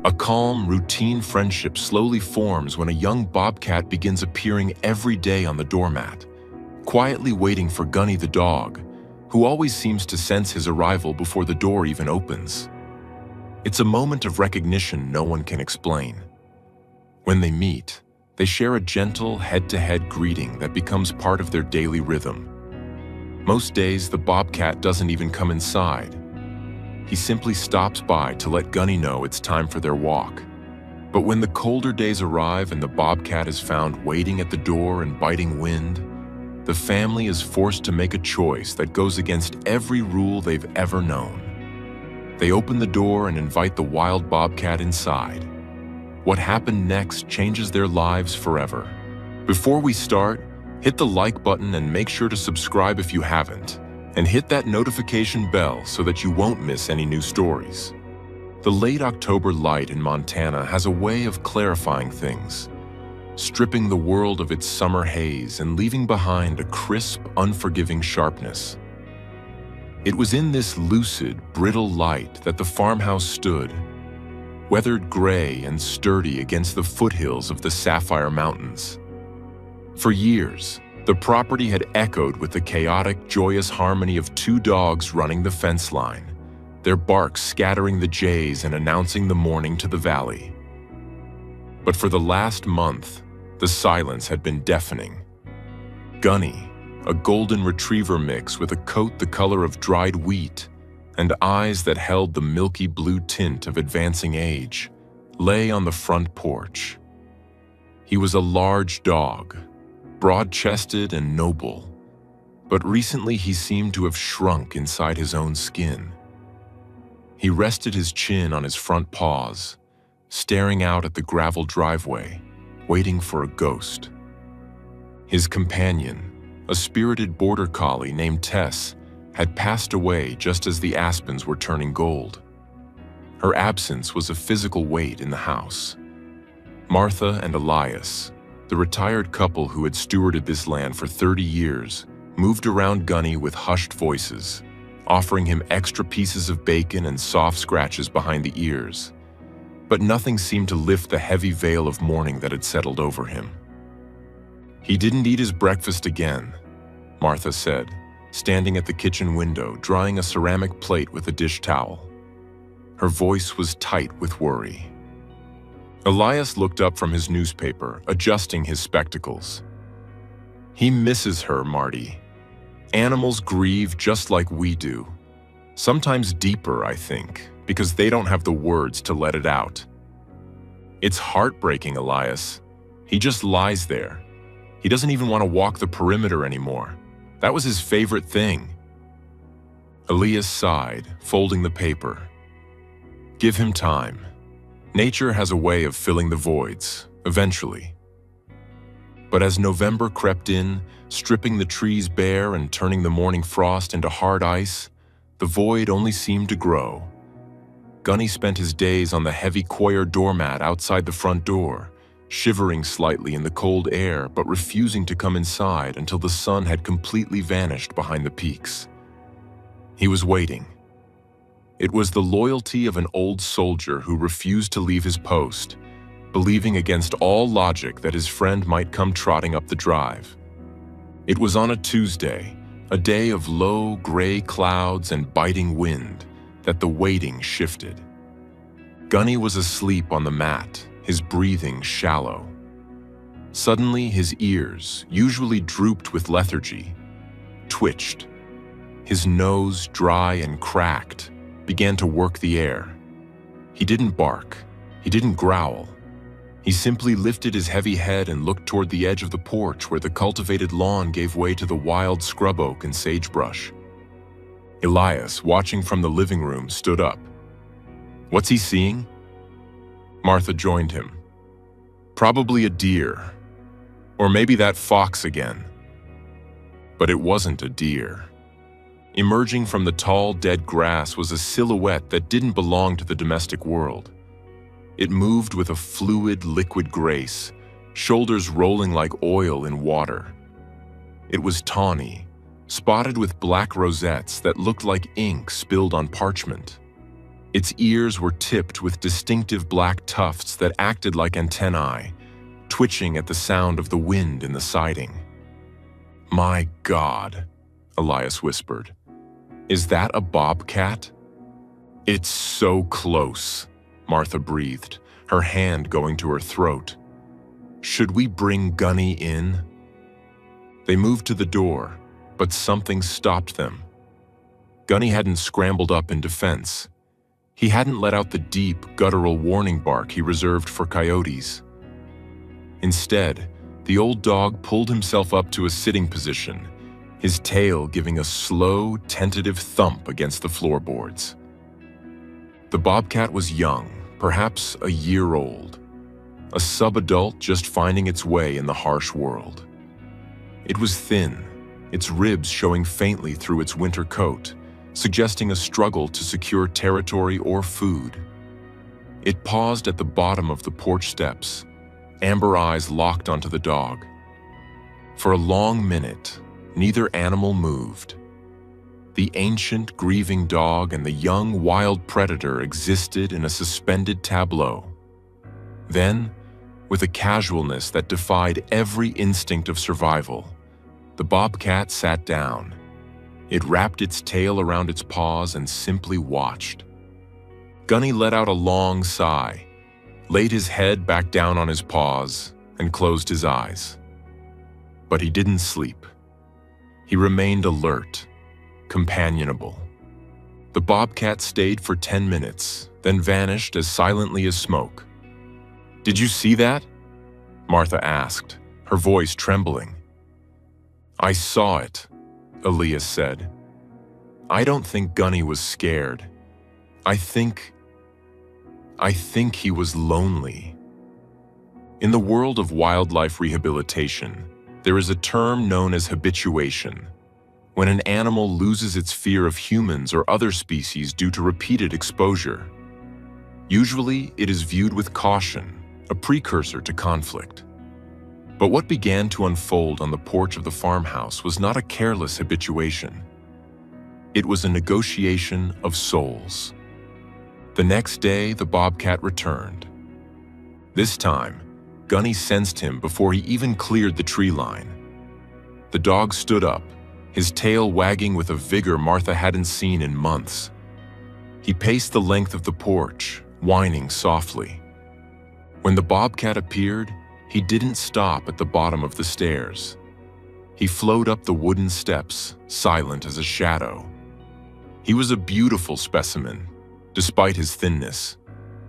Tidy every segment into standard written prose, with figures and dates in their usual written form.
A calm, routine friendship slowly forms when a young bobcat begins appearing every day on the doormat, quietly waiting for Gunny the dog, who always seems to sense his arrival before the door even opens. It's a moment of recognition no one can explain. When they meet, they share a gentle head-to-head greeting that becomes part of their daily rhythm. Most days, the bobcat doesn't even come inside. He simply stops by to let Gunny know it's time for their walk. But when the colder days arrive and the bobcat is found waiting at the door and biting wind, the family is forced to make a choice that goes against every rule they've ever known. They open the door and invite the wild bobcat inside. What happened next changes their lives forever. Before we start, hit the like button and make sure to subscribe if you haven't, and hit that notification bell so that you won't miss any new stories. The late October light in Montana has a way of clarifying things, stripping the world of its summer haze and leaving behind a crisp, unforgiving sharpness. It was in this lucid, brittle light that the farmhouse stood, weathered gray and sturdy against the foothills of the Sapphire Mountains. For years, the property had echoed with the chaotic, joyous harmony of two dogs running the fence line, their barks scattering the jays and announcing the morning to the valley. But for the last month, the silence had been deafening. Gunny, a golden retriever mix with a coat the color of dried wheat and eyes that held the milky blue tint of advancing age, lay on the front porch. He was a large dog, broad-chested and noble, but recently he seemed to have shrunk inside his own skin. He rested his chin on his front paws, staring out at the gravel driveway, waiting for a ghost. His companion, a spirited border collie named Tess, had passed away just as the aspens were turning gold. Her absence was a physical weight in the house. Martha and Elias, the retired couple who had stewarded this land for 30 years, moved around Gunny with hushed voices, offering him extra pieces of bacon and soft scratches behind the ears. But nothing seemed to lift the heavy veil of mourning that had settled over him. "He didn't eat his breakfast again," Martha said, standing at the kitchen window, drying a ceramic plate with a dish towel. Her voice was tight with worry. Elias looked up from his newspaper, adjusting his spectacles. "He misses her, Marty. Animals grieve just like we do. Sometimes deeper, I think, because they don't have the words to let it out. It's heartbreaking, Elias. He just lies there. He doesn't even want to walk the perimeter anymore. That was his favorite thing." Elias sighed, folding the paper. "Give him time. Nature has a way of filling the voids, eventually." But as November crept in, stripping the trees bare and turning the morning frost into hard ice, the void only seemed to grow. Gunny spent his days on the heavy coir doormat outside the front door, shivering slightly in the cold air but refusing to come inside until the sun had completely vanished behind the peaks. He was waiting. It was the loyalty of an old soldier who refused to leave his post, believing against all logic that his friend might come trotting up the drive. It was on a Tuesday, a day of low, gray clouds and biting wind, that the waiting shifted. Gunny was asleep on the mat, his breathing shallow. Suddenly, his ears, usually drooped with lethargy, twitched. His nose, dry and cracked, began to work the air. He didn't bark. He didn't growl. He simply lifted his heavy head and looked toward the edge of the porch where the cultivated lawn gave way to the wild scrub oak and sagebrush. Elias, watching from the living room, stood up. "What's he seeing?" Martha joined him. "Probably a deer. Or maybe that fox again." But it wasn't a deer. Emerging from the tall, dead grass was a silhouette that didn't belong to the domestic world. It moved with a fluid, liquid grace, shoulders rolling like oil in water. It was tawny, spotted with black rosettes that looked like ink spilled on parchment. Its ears were tipped with distinctive black tufts that acted like antennae, twitching at the sound of the wind in the siding. "My God," Elias whispered. "Is that a bobcat?" "It's so close," Martha breathed, her hand going to her throat. "Should we bring Gunny in?" They moved to the door, but something stopped them. Gunny hadn't scrambled up in defense. He hadn't let out the deep, guttural warning bark he reserved for coyotes. Instead, the old dog pulled himself up to a sitting position, his tail giving a slow, tentative thump against the floorboards. The bobcat was young, perhaps a year old, a sub-adult just finding its way in the harsh world. It was thin, its ribs showing faintly through its winter coat, suggesting a struggle to secure territory or food. It paused at the bottom of the porch steps, amber eyes locked onto the dog. For a long minute, neither animal moved. The ancient, grieving dog and the young, wild predator existed in a suspended tableau. Then, with a casualness that defied every instinct of survival, the bobcat sat down. It wrapped its tail around its paws and simply watched. Gunny let out a long sigh, laid his head back down on his paws, and closed his eyes. But he didn't sleep. He remained alert, companionable. The bobcat stayed for 10 minutes, then vanished as silently as smoke. "Did you see that?" Martha asked, her voice trembling. "I saw it," Elias said. "I don't think Gunny was scared. I think he was lonely." In the world of wildlife rehabilitation, there is a term known as habituation, when an animal loses its fear of humans or other species due to repeated exposure. Usually, it is viewed with caution, a precursor to conflict. But what began to unfold on the porch of the farmhouse was not a careless habituation. It was a negotiation of souls. The next day, the bobcat returned. This time, Gunny sensed him before he even cleared the tree line. The dog stood up, his tail wagging with a vigor Martha hadn't seen in months. He paced the length of the porch, whining softly. When the bobcat appeared, he didn't stop at the bottom of the stairs. He flowed up the wooden steps, silent as a shadow. He was a beautiful specimen, despite his thinness.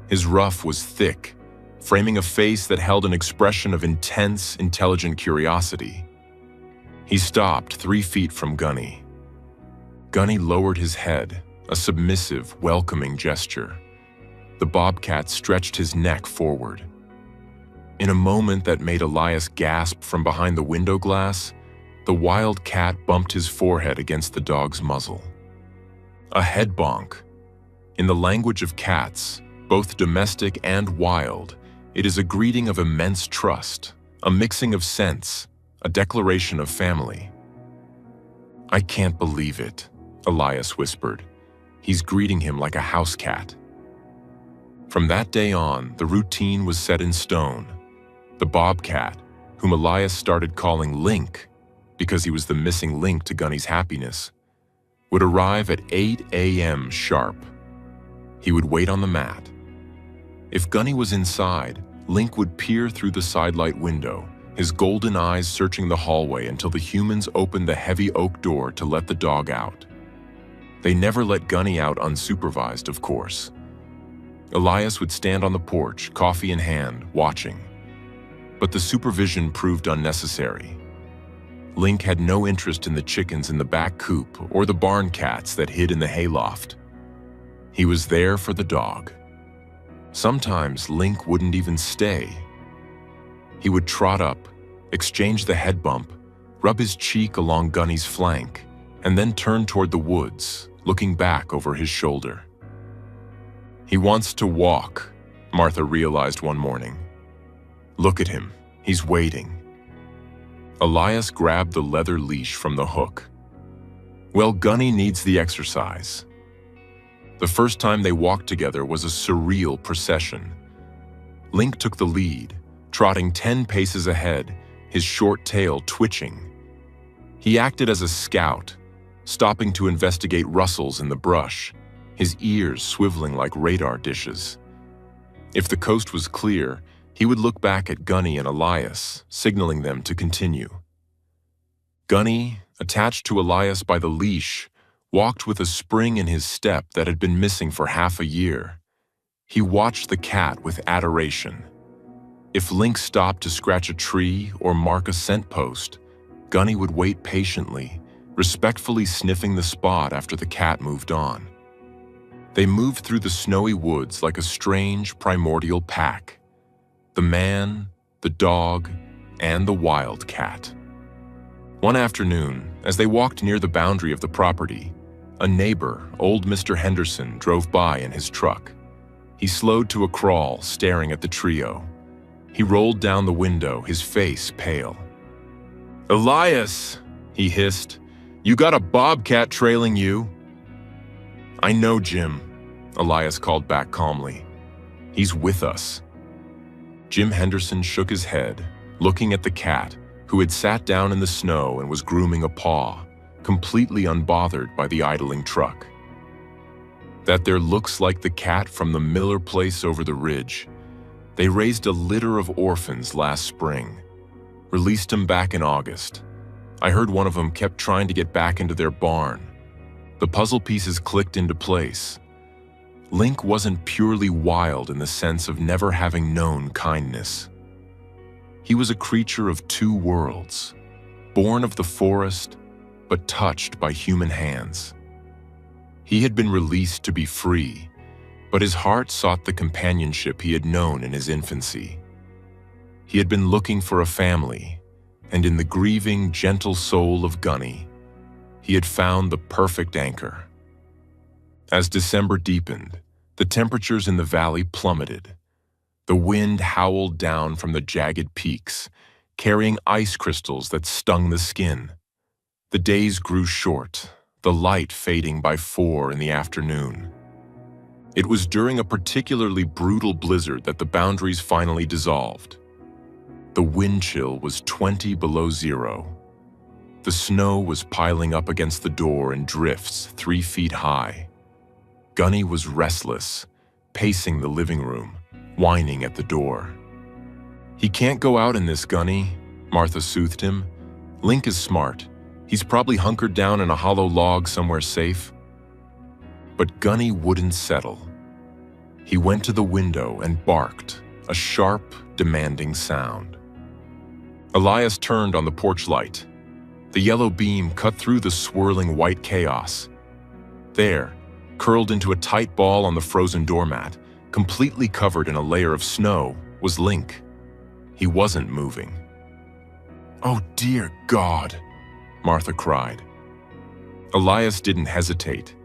His ruff was thick, framing a face that held an expression of intense, intelligent curiosity. He stopped 3 feet from Gunny. Gunny lowered his head, a submissive, welcoming gesture. The bobcat stretched his neck forward. In a moment that made Elias gasp from behind the window glass, the wild cat bumped his forehead against the dog's muzzle. A head bonk. In the language of cats, both domestic and wild, it is a greeting of immense trust, a mixing of sense, a declaration of family. "I can't believe it," Elias whispered. "He's greeting him like a house cat." From that day on, the routine was set in stone. The bobcat, whom Elias started calling Link, because he was the missing link to Gunny's happiness, would arrive at 8 a.m. sharp. He would wait on the mat. If Gunny was inside, Link would peer through the sidelight window, his golden eyes searching the hallway until the humans opened the heavy oak door to let the dog out. They never let Gunny out unsupervised, of course. Elias would stand on the porch, coffee in hand, watching. But the supervision proved unnecessary. Link had no interest in the chickens in the back coop or the barn cats that hid in the hayloft. He was there for the dog. Sometimes Link wouldn't even stay. He would trot up, exchange the head bump, rub his cheek along Gunny's flank, and then turn toward the woods, looking back over his shoulder. "He wants to walk," Martha realized one morning. "Look at him, he's waiting." Elias grabbed the leather leash from the hook. "Well, Gunny needs the exercise." The first time they walked together was a surreal procession. Link took the lead, trotting 10 paces ahead, his short tail twitching. He acted as a scout, stopping to investigate rustles in the brush, his ears swiveling like radar dishes. If the coast was clear, he would look back at Gunny and Elias, signaling them to continue. Gunny, attached to Elias by the leash, walked with a spring in his step that had been missing for half a year. He watched the cat with adoration. If Link stopped to scratch a tree or mark a scent post, Gunny would wait patiently, respectfully sniffing the spot after the cat moved on. They moved through the snowy woods like a strange primordial pack. The man, the dog, and the wild cat. One afternoon, as they walked near the boundary of the property, a neighbor, old Mr. Henderson, drove by in his truck. He slowed to a crawl, staring at the trio. He rolled down the window, his face pale. "Elias," he hissed, "you got a bobcat trailing you?" "I know, Jim," Elias called back calmly. "He's with us." Jim Henderson shook his head, looking at the cat, who had sat down in the snow and was grooming a paw, completely unbothered by the idling truck. "That there looks like the cat from the Miller place over the ridge. They raised a litter of orphans last spring. Released them back in August. I heard one of them kept trying to get back into their barn. The puzzle pieces clicked into place. Link wasn't purely wild in the sense of never having known kindness. He was a creature of two worlds, born of the forest, but touched by human hands. He had been released to be free, but his heart sought the companionship he had known in his infancy. He had been looking for a family, and in the grieving, gentle soul of Gunny, he had found the perfect anchor. As December deepened, the temperatures in the valley plummeted. The wind howled down from the jagged peaks, carrying ice crystals that stung the skin. The days grew short, the light fading by 4 in the afternoon. It was during a particularly brutal blizzard that the boundaries finally dissolved. The wind chill was 20 below zero. The snow was piling up against the door in drifts 3 feet high. Gunny was restless, pacing the living room, whining at the door. "He can't go out in this, Gunny," Martha soothed him. "Link is smart. He's probably hunkered down in a hollow log somewhere safe." But Gunny wouldn't settle. He went to the window and barked, a sharp, demanding sound. Elias turned on the porch light. The yellow beam cut through the swirling white chaos. There, curled into a tight ball on the frozen doormat, completely covered in a layer of snow, was Link. He wasn't moving. "Oh dear God," Martha cried. Elias didn't hesitate.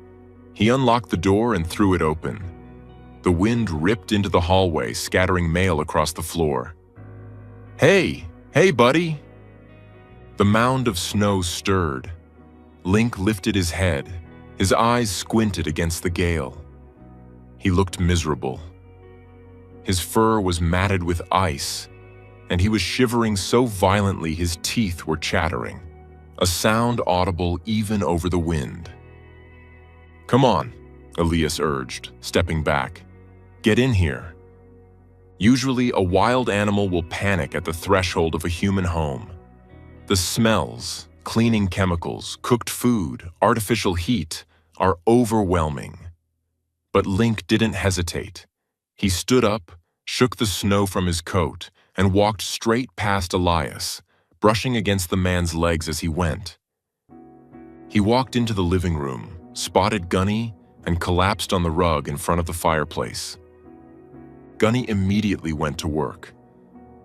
He unlocked the door and threw it open. The wind ripped into the hallway, scattering mail across the floor. Hey, buddy!" The mound of snow stirred. Link lifted his head, his eyes squinted against the gale. He looked miserable. His fur was matted with ice, and he was shivering so violently his teeth were chattering, a sound audible even over the wind. "Come on," Elias urged, stepping back. "Get in here." Usually, a wild animal will panic at the threshold of a human home. The smells, cleaning chemicals, cooked food, artificial heat are overwhelming. But Link didn't hesitate. He stood up, shook the snow from his coat, and walked straight past Elias, brushing against the man's legs as he went. He walked into the living room, spotted Gunny, and collapsed on the rug in front of the fireplace. Gunny immediately went to work.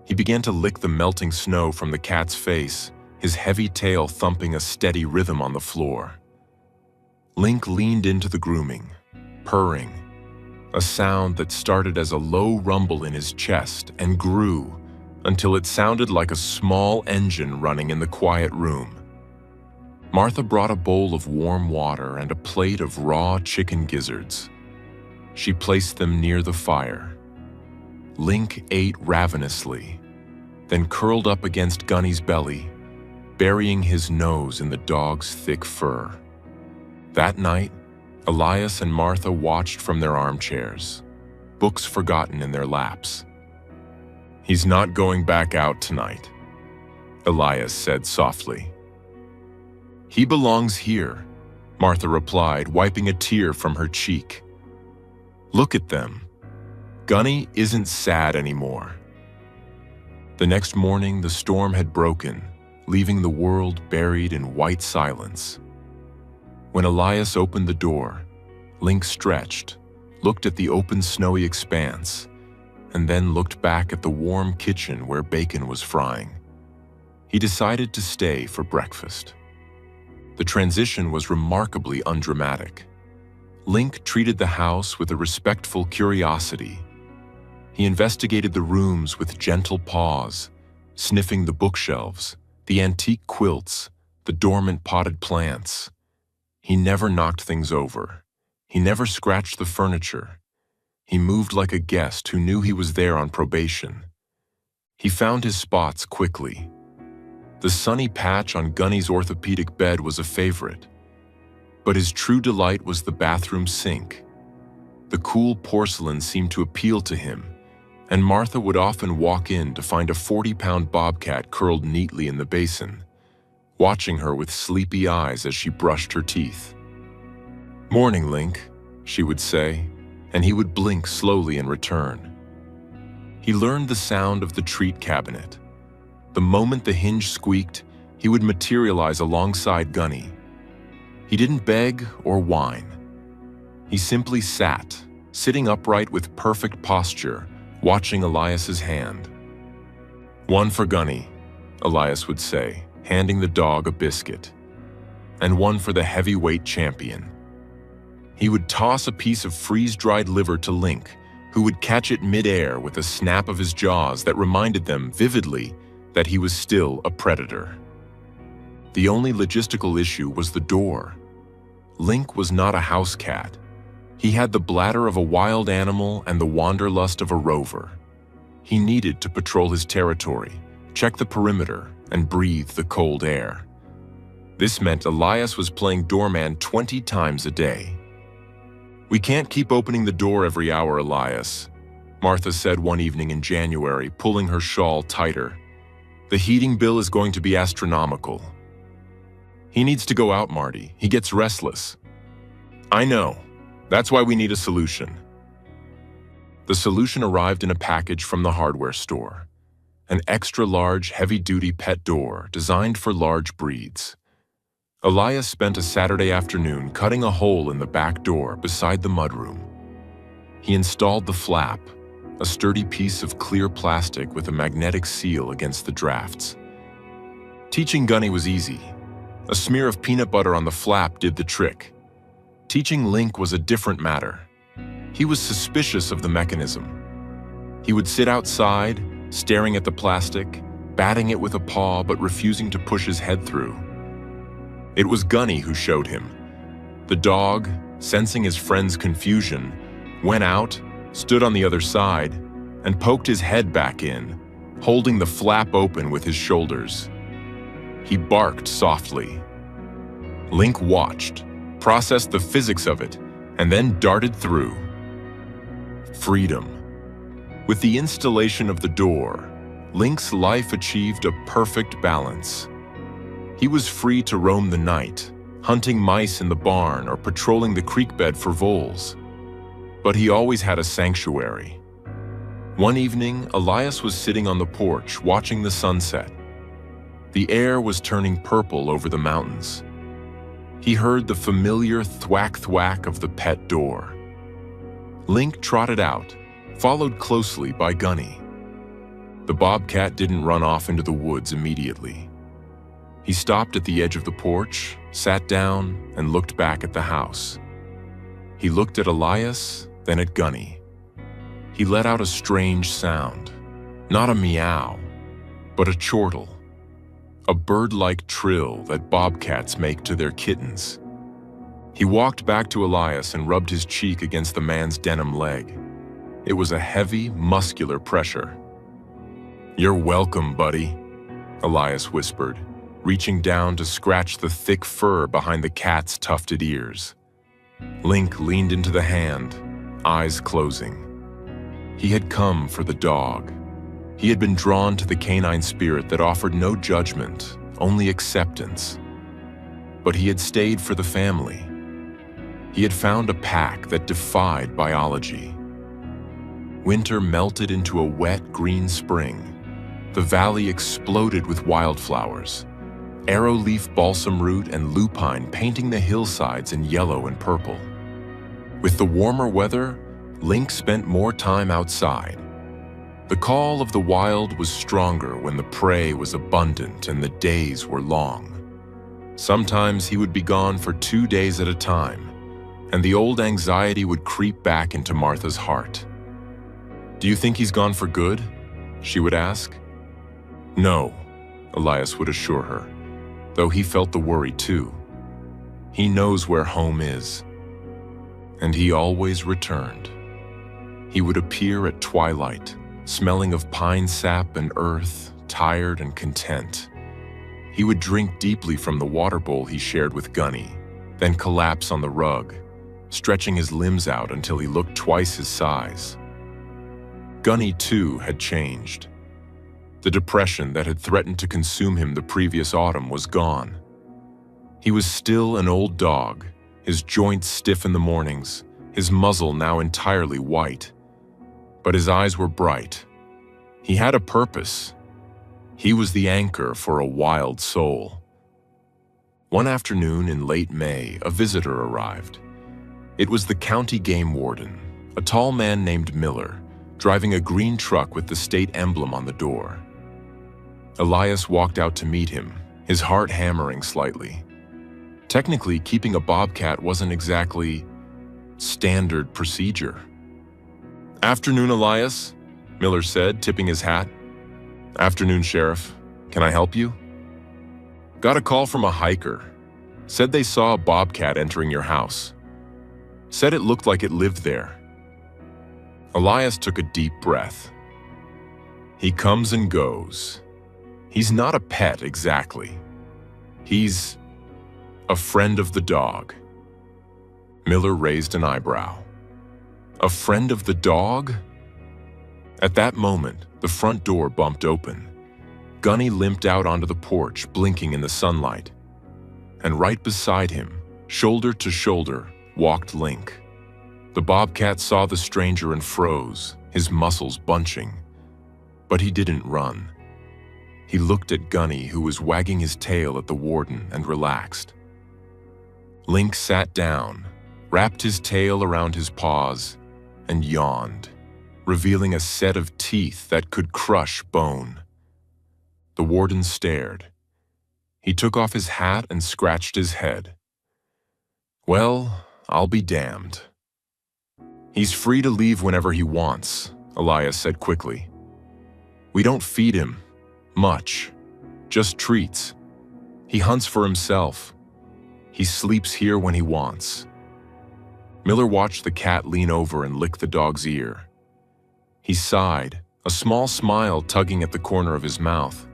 He began to lick the melting snow from the cat's face, his heavy tail thumping a steady rhythm on the floor. Link leaned into the grooming, purring, a sound that started as a low rumble in his chest and grew until it sounded like a small engine running in the quiet room. Martha brought a bowl of warm water and a plate of raw chicken gizzards. She placed them near the fire. Link ate ravenously, then curled up against Gunny's belly, burying his nose in the dog's thick fur. That night, Elias and Martha watched from their armchairs, books forgotten in their laps. "He's not going back out tonight," Elias said softly. "He belongs here," Martha replied, wiping a tear from her cheek. "Look at them. Gunny isn't sad anymore." The next morning, the storm had broken, leaving the world buried in white silence. When Elias opened the door, Link stretched, looked at the open snowy expanse, and then looked back at the warm kitchen where bacon was frying. He decided to stay for breakfast. The transition was remarkably undramatic. Link treated the house with a respectful curiosity. He investigated the rooms with gentle paws, sniffing the bookshelves, the antique quilts, the dormant potted plants. He never knocked things over. He never scratched the furniture. He moved like a guest who knew he was there on probation. He found his spots quickly. The sunny patch on Gunny's orthopedic bed was a favorite, but his true delight was the bathroom sink. The cool porcelain seemed to appeal to him, and Martha would often walk in to find a 40-pound bobcat curled neatly in the basin, watching her with sleepy eyes as she brushed her teeth. "Morning, Link," she would say, and he would blink slowly in return. He learned the sound of the treat cabinet. The moment the hinge squeaked, he would materialize alongside Gunny. He didn't beg or whine. He simply sat, sitting upright with perfect posture, watching Elias's hand. "One for Gunny," Elias would say, handing the dog a biscuit, "and one for the heavyweight champion." He would toss a piece of freeze-dried liver to Link, who would catch it mid-air with a snap of his jaws that reminded them vividly that he was still a predator. The only logistical issue was the door. Link was not a house cat. He had the bladder of a wild animal and the wanderlust of a rover. He needed to patrol his territory, check the perimeter, and breathe the cold air. This meant Elias was playing doorman 20 times a day. "We can't keep opening the door every hour, Elias," Martha said one evening in January, pulling her shawl tighter. "The heating bill is going to be astronomical." "He needs to go out, Marty. He gets restless." "I know. That's why we need a solution." The solution arrived in a package from the hardware store. An extra-large, heavy-duty pet door designed for large breeds. Elias spent a Saturday afternoon cutting a hole in the back door beside the mudroom. He installed the flap, a sturdy piece of clear plastic with a magnetic seal against the drafts. Teaching Gunny was easy. A smear of peanut butter on the flap did the trick. Teaching Link was a different matter. He was suspicious of the mechanism. He would sit outside, staring at the plastic, batting it with a paw but refusing to push his head through. It was Gunny who showed him. The dog, sensing his friend's confusion, went out, stood on the other side, and poked his head back in, holding the flap open with his shoulders. He barked softly. Link watched, processed the physics of it, and then darted through. Freedom. With the installation of the door, Link's life achieved a perfect balance. He was free to roam the night, hunting mice in the barn or patrolling the creek bed for voles. But he always had a sanctuary. One evening, Elias was sitting on the porch watching the sunset. The air was turning purple over the mountains. He heard the familiar thwack-thwack of the pet door. Link trotted out, followed closely by Gunny. The bobcat didn't run off into the woods immediately. He stopped at the edge of the porch, sat down, and looked back at the house. He looked at Elias, then at Gunny. He let out a strange sound, not a meow, but a chortle, a bird-like trill that bobcats make to their kittens. He walked back to Elias and rubbed his cheek against the man's denim leg. It was a heavy, muscular pressure. "You're welcome, buddy," Elias whispered, reaching down to scratch the thick fur behind the cat's tufted ears. Link leaned into the hand, eyes closing. He had come for the dog. He had been drawn to the canine spirit that offered no judgment, only acceptance. But he had stayed for the family. He had found a pack that defied biology. Winter melted into a wet green spring. The valley exploded with wildflowers, arrowleaf balsam root and lupine painting the hillsides in yellow and purple. With the warmer weather, Link spent more time outside. The call of the wild was stronger when the prey was abundant and the days were long. Sometimes he would be gone for 2 days at a time, and the old anxiety would creep back into Martha's heart. "Do you think he's gone for good?" she would ask. "No," Elias would assure her, though he felt the worry too. He knows where home is. And he always returned. He would appear at twilight, smelling of pine sap and earth, tired and content. He would drink deeply from the water bowl he shared with Gunny, then collapse on the rug, stretching his limbs out until he looked twice his size. Gunny, too, had changed. The depression that had threatened to consume him the previous autumn was gone. He was still an old dog, his joints stiff in the mornings, his muzzle now entirely white. But his eyes were bright. He had a purpose. He was the anchor for a wild soul. One afternoon in late May, a visitor arrived. It was the county game warden, a tall man named Miller, driving a green truck with the state emblem on the door. Elias walked out to meet him, his heart hammering slightly. Technically, keeping a bobcat wasn't exactly standard procedure. "Afternoon, Elias," Miller said, tipping his hat. "Afternoon, Sheriff. Can I help you?" "Got a call from a hiker. Said they saw a bobcat entering your house. Said it looked like it lived there." Elias took a deep breath. "He comes and goes. He's not a pet exactly. He's a friend of the dog." Miller raised an eyebrow. "A friend of the dog?" At that moment, the front door bumped open. Gunny limped out onto the porch, blinking in the sunlight. And right beside him, shoulder to shoulder, walked Link. The bobcat saw the stranger and froze, his muscles bunching. But he didn't run. He looked at Gunny, who was wagging his tail at the warden, and relaxed. Link sat down, wrapped his tail around his paws, and yawned, revealing a set of teeth that could crush bone. The warden stared. He took off his hat and scratched his head. "Well, I'll be damned." "He's free to leave whenever he wants," Elias said quickly. "We don't feed him much, just treats. He hunts for himself. He sleeps here when he wants." Miller watched the cat lean over and lick the dog's ear. He sighed, a small smile tugging at the corner of his mouth.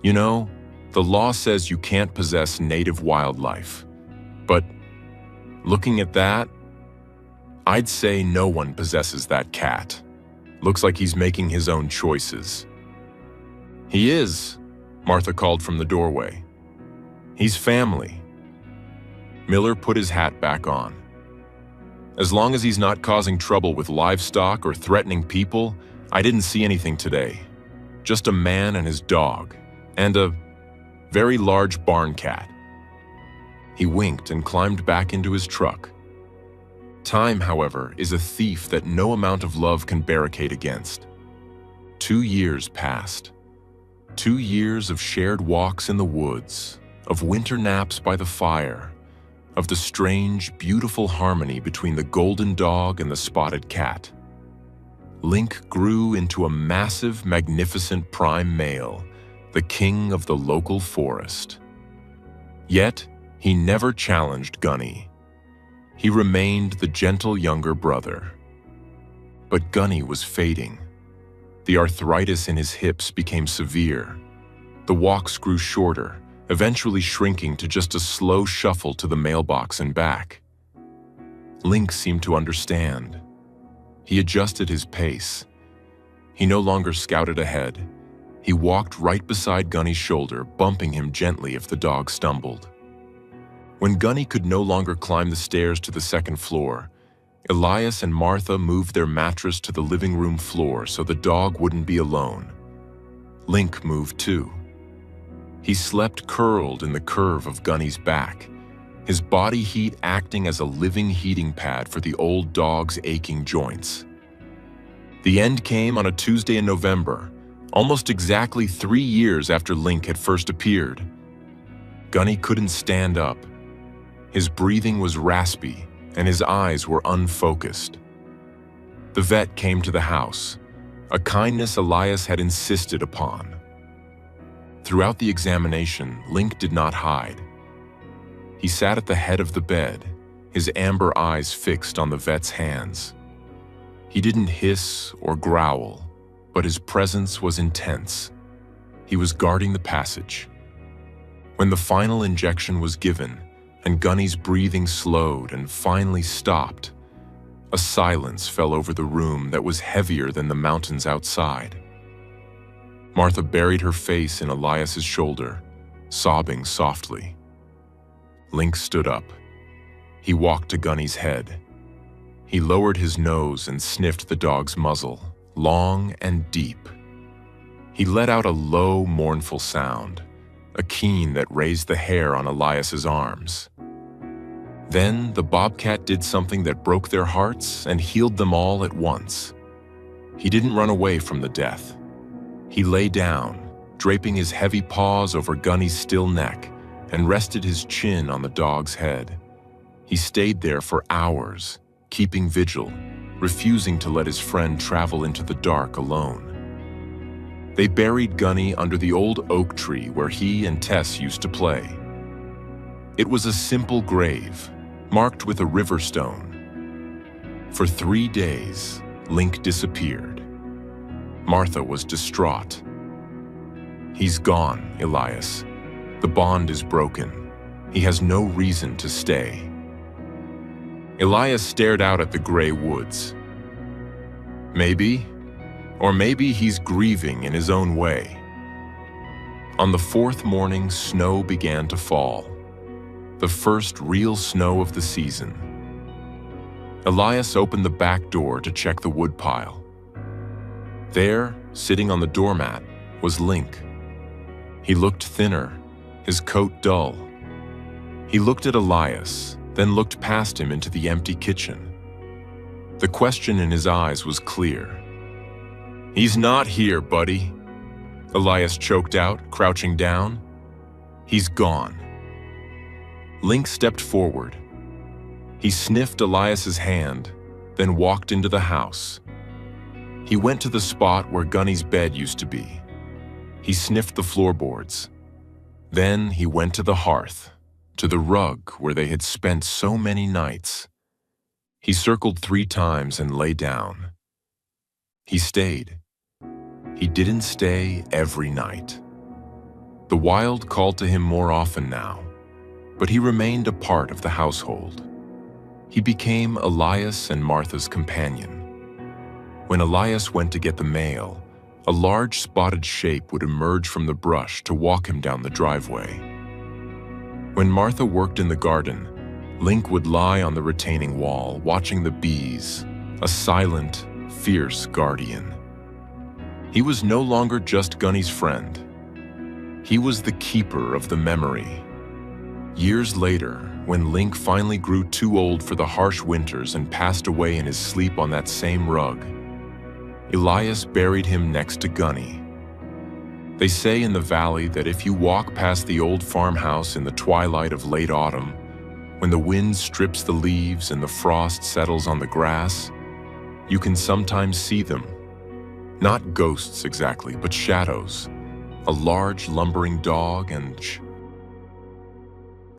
"You know, the law says you can't possess native wildlife. But looking at that, I'd say no one possesses that cat. Looks like he's making his own choices." "He is," Martha called from the doorway. "He's family." Miller put his hat back on. "As long as he's not causing trouble with livestock or threatening people, I didn't see anything today. Just a man and his dog, and a very large barn cat." He winked and climbed back into his truck. Time, however, is a thief that no amount of love can barricade against. 2 years passed. 2 years of shared walks in the woods, of winter naps by the fire, of the strange, beautiful harmony between the golden dog and the spotted cat. Link grew into a massive, magnificent prime male, the king of the local forest. Yet, he never challenged Gunny, He remained the gentle younger brother. But Gunny was fading. The arthritis in his hips became severe. The walks grew shorter, eventually shrinking to just a slow shuffle to the mailbox and back. Link seemed to understand. He adjusted his pace. He no longer scouted ahead. He walked right beside Gunny's shoulder, bumping him gently if the dog stumbled. When Gunny could no longer climb the stairs to the second floor, Elias and Martha moved their mattress to the living room floor so the dog wouldn't be alone. Link moved too. He slept curled in the curve of Gunny's back, his body heat acting as a living heating pad for the old dog's aching joints. The end came on a Tuesday in November, almost exactly 3 years after Link had first appeared. Gunny couldn't stand up. His breathing was raspy, and his eyes were unfocused. The vet came to the house, a kindness Elias had insisted upon. Throughout the examination, Link did not hide. He sat at the head of the bed, his amber eyes fixed on the vet's hands. He didn't hiss or growl, but his presence was intense. He was guarding the passage. When the final injection was given, and Gunny's breathing slowed and finally stopped, a silence fell over the room that was heavier than the mountains outside. Martha buried her face in Elias's shoulder, sobbing softly. Link stood up. He walked to Gunny's head. He lowered his nose and sniffed the dog's muzzle, long and deep. He let out a low, mournful sound, a keen that raised the hair on Elias's arms. Then the Bobcat did something that broke their hearts and healed them all at once. He didn't run away from the death. He lay down, draping his heavy paws over Gunny's still neck, and rested his chin on the dog's head. He stayed there for hours, keeping vigil, refusing to let his friend travel into the dark alone. They buried Gunny under the old oak tree where he and Tess used to play. It was a simple grave, marked with a river stone. For 3 days, Link disappeared. Martha was distraught. "He's gone, Elias. The bond is broken. He has no reason to stay." Elias stared out at the gray woods. Maybe he's grieving in his own way. On the 4th morning, snow began to fall. The first real snow of the season. Elias opened the back door to check the woodpile. There, sitting on the doormat, was Link. He looked thinner, his coat dull. He looked at Elias, then looked past him into the empty kitchen. The question in his eyes was clear. "He's not here, buddy," Elias choked out, crouching down. "He's gone." Link stepped forward. He sniffed Elias's hand, then walked into the house. He went to the spot where Gunny's bed used to be. He sniffed the floorboards. Then he went to the hearth, to the rug where they had spent so many nights. He circled 3 times and lay down. He stayed. He didn't stay every night. The wild called to him more often now, but he remained a part of the household. He became Elias and Martha's companion. When Elias went to get the mail, a large spotted shape would emerge from the brush to walk him down the driveway. When Martha worked in the garden, Link would lie on the retaining wall, watching the bees, a silent, fierce guardian. He was no longer just Gunny's friend. He was the keeper of the memory. Years later, when Link finally grew too old for the harsh winters and passed away in his sleep on that same rug, Elias buried him next to Gunny. They say in the valley that if you walk past the old farmhouse in the twilight of late autumn, when the wind strips the leaves and the frost settles on the grass, you can sometimes see them. Not ghosts exactly, but shadows. A large lumbering dog and